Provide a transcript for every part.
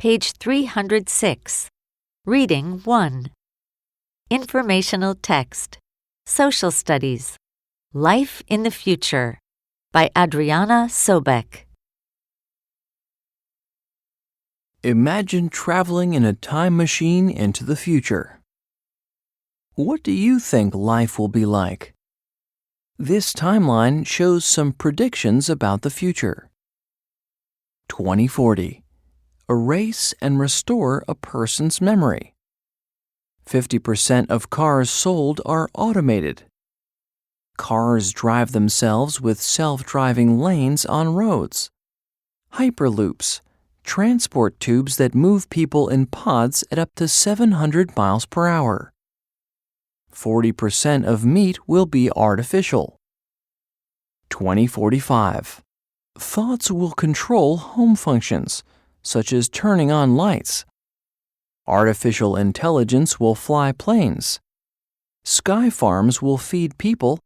Page 306. Reading 1. Informational text. Social Studies. Life in the Future by Adriana Sobek. Imagine traveling in a time machine into the future. What do you think life will be like? This timeline shows some predictions about the future. 2040. Erase and restore a person's memory. 50% of cars sold are automated. Cars drive themselves with self-driving lanes on roads. Hyperloops, transport tubes that move people in pods at up to 700 miles per hour. 40% of meat will be artificial. 2045. Thoughts will control home functions, such as turning on lights. Artificial intelligence will fly planes. Sky farms will feed people,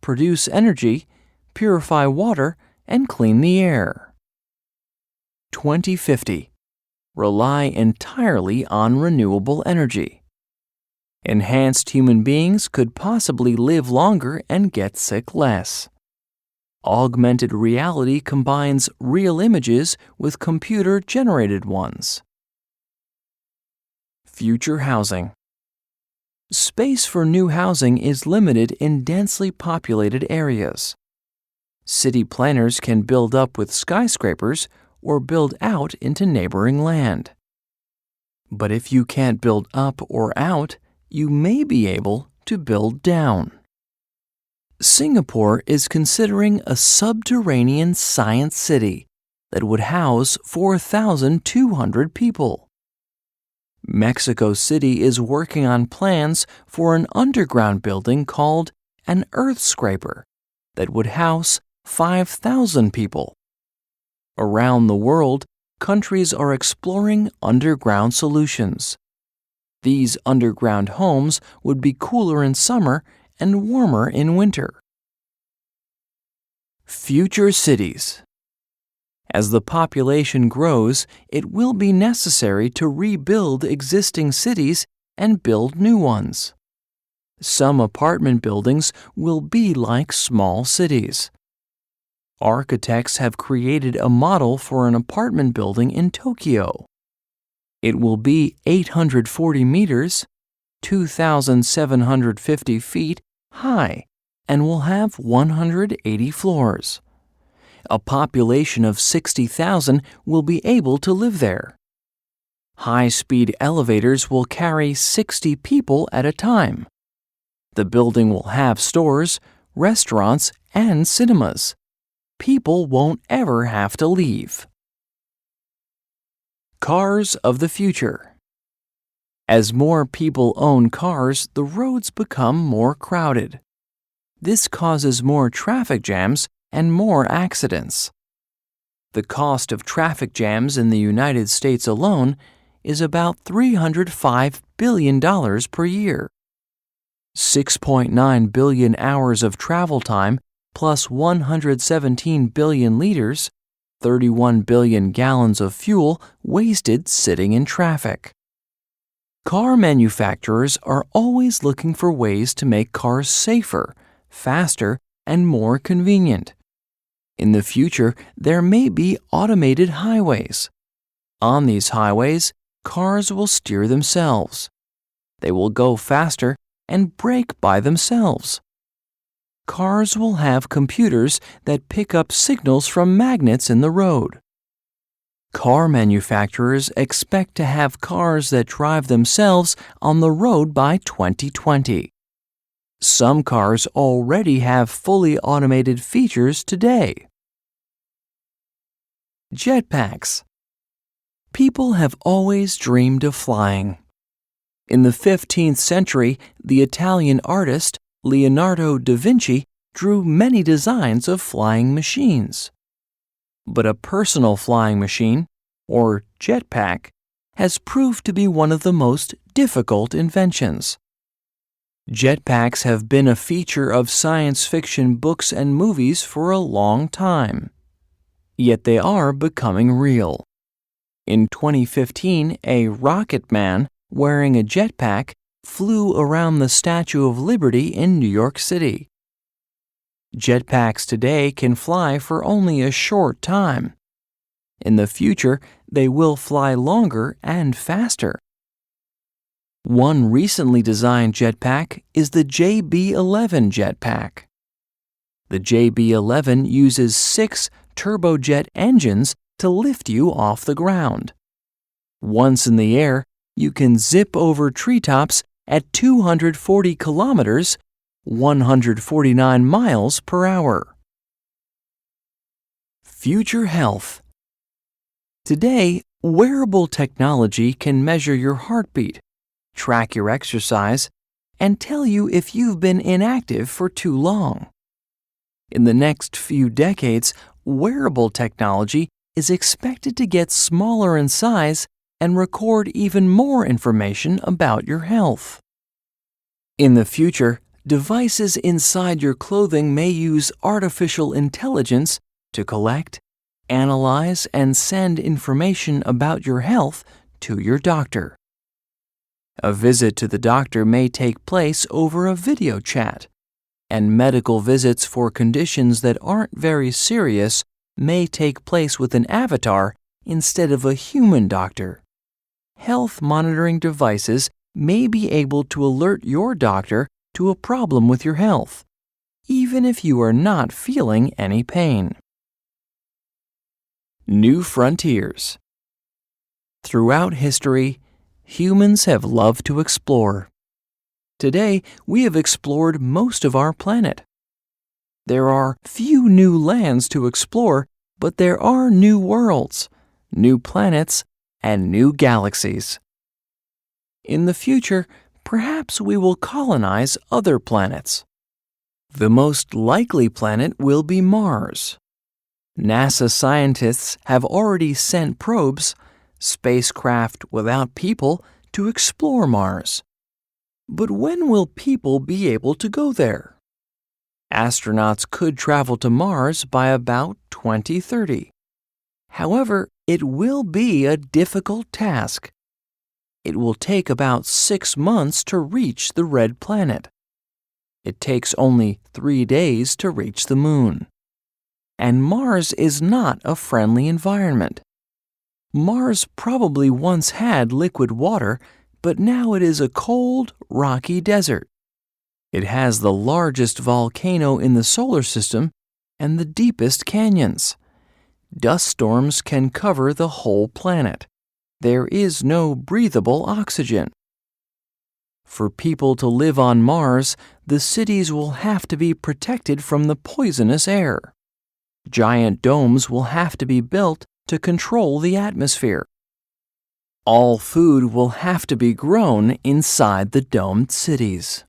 produce energy, purify water, and clean the air. 2050. Rely entirely on renewable energy. Enhanced human beings could possibly live longer and get sick less. Augmented reality combines real images with computer-generated ones. Future housing. Space for new housing is limited in densely populated areas. City planners can build up with skyscrapers or build out into neighboring land. But if you can't build up or out, you may be able to build down. Singapore is considering a subterranean science city that would house 4,200 people. Mexico City is working on plans for an underground building called an Earth Scraper that would house 5,000 people. Around the world, countries are exploring underground solutions. These underground homes would be cooler in summer and warmer in winter. Future cities. As the population grows, it will be necessary to rebuild existing cities and build new ones. Some apartment buildings will be like small cities. Architects have created a model for an apartment building in Tokyo. It will be 840 meters, 2,750 feet high, and will have 180 floors. A population of 60,000 will be able to live there. High-speed elevators will carry 60 people at a time. The building will have stores, restaurants, and cinemas. People won't ever have to leave. Cars of the future. As more people own cars, the roads become more crowded. This causes more traffic jams and more accidents. The cost of traffic jams in the United States alone is about $305 billion per year. 6.9 billion hours of travel time plus 117 billion liters, 31 billion gallons of fuel wasted sitting in traffic. Car manufacturers are always looking for ways to make cars safer, faster, and more convenient. In the future, there may be automated highways. On these highways, cars will steer themselves. They will go faster and brake by themselves. Cars will have computers that pick up signals from magnets in the road. Car manufacturers expect to have cars that drive themselves on the road by 2020. Some cars already have fully automated features today. Jetpacks. People have always dreamed of flying. In the 15th century, the Italian artist Leonardo da Vinci drew many designs of flying machines. But a personal flying machine, or jetpack, has proved to be one of the most difficult inventions. Jetpacks have been a feature of science fiction books and movies for a long time. Yet they are becoming real. In 2015, a rocket man wearing a jetpack flew around the Statue of Liberty in New York City. Jetpacks today can fly for only a short time. In the future, they will fly longer and faster. One recently designed jetpack is the JB-11 jetpack. The JB-11 uses 6 turbojet engines to lift you off the ground. Once in the air, you can zip over treetops at 240 kilometers, 149 miles per hour. Future health. Today, wearable technology can measure your heartbeat, track your exercise, and tell you if you've been inactive for too long. In the next few decades, wearable technology is expected to get smaller in size and record even more information about your health. In the future, devices inside your clothing may use artificial intelligence to collect, analyze, and send information about your health to your doctor. A visit to the doctor may take place over a video chat, and medical visits for conditions that aren't very serious may take place with an avatar instead of a human doctor. Health monitoring devices may be able to alert your doctor to a problem with your health, even if you are not feeling any pain. New frontiers. Throughout history, humans have loved to explore. Today, we have explored most of our planet. There are few new lands to explore, but there are new worlds, new planets, and new galaxies. In the future, perhaps we will colonize other planets. The most likely planet will be Mars. NASA scientists have already sent probes, spacecraft without people, to explore Mars. But when will people be able to go there? Astronauts could travel to Mars by about 2030. However, it will be a difficult task. It will take about 6 months to reach the red planet. It takes only 3 days to reach the moon. And Mars is not a friendly environment. Mars probably once had liquid water, but now it is a cold, rocky desert. It has the largest volcano in the solar system and the deepest canyons. Dust storms can cover the whole planet. There is no breathable oxygen. For people to live on Mars, the cities will have to be protected from the poisonous air. Giant domes will have to be built to control the atmosphere. All food will have to be grown inside the domed cities.